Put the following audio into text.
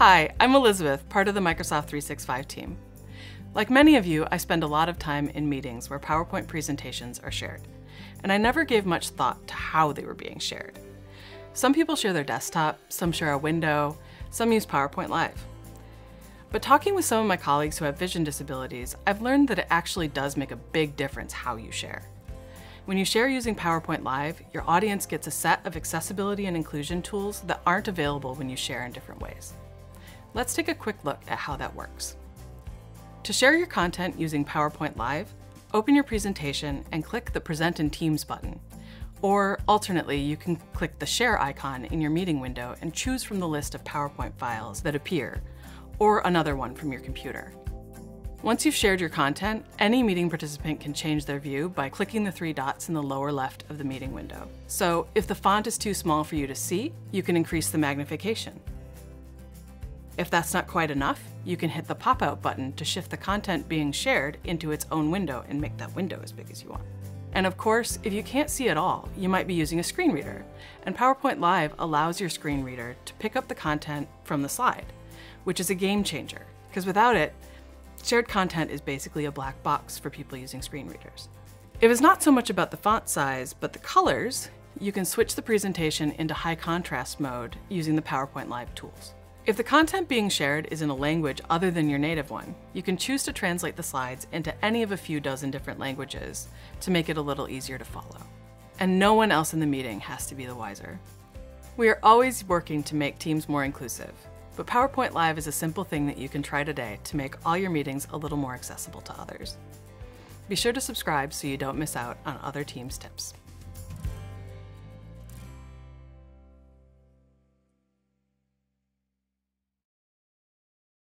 Hi, I'm Elisabeth, part of the Microsoft 365 team. Like many of you, I spend a lot of time in meetings where PowerPoint presentations are shared, and I never gave much thought to how they were being shared. Some people share their desktop, some share a window, some use PowerPoint Live. But talking with some of my colleagues who have vision disabilities, I've learned that it actually does make a big difference how you share. When you share using PowerPoint Live, your audience gets a set of accessibility and inclusion tools that aren't available when you share in different ways. Let's take a quick look at how that works. To share your content using PowerPoint Live, open your presentation and click the Present in Teams button. Or alternately, you can click the Share icon in your meeting window and choose from the list of PowerPoint files that appear, or another one from your computer. Once you've shared your content, any meeting participant can change their view by clicking the three dots in the lower left of the meeting window. So if the font is too small for you to see, you can increase the magnification. If that's not quite enough, you can hit the pop-out button to shift the content being shared into its own window and make that window as big as you want. And of course, if you can't see at all, you might be using a screen reader, and PowerPoint Live allows your screen reader to pick up the content from the slide, which is a game changer, because without it, shared content is basically a black box for people using screen readers. If it's not so much about the font size, but the colors, you can switch the presentation into high contrast mode using the PowerPoint Live tools. If the content being shared is in a language other than your native one, you can choose to translate the slides into any of a few dozen different languages to make it a little easier to follow. And no one else in the meeting has to be the wiser. We are always working to make teams more inclusive, but PowerPoint Live is a simple thing that you can try today to make all your meetings a little more accessible to others. Be sure to subscribe so you don't miss out on other teams' tips.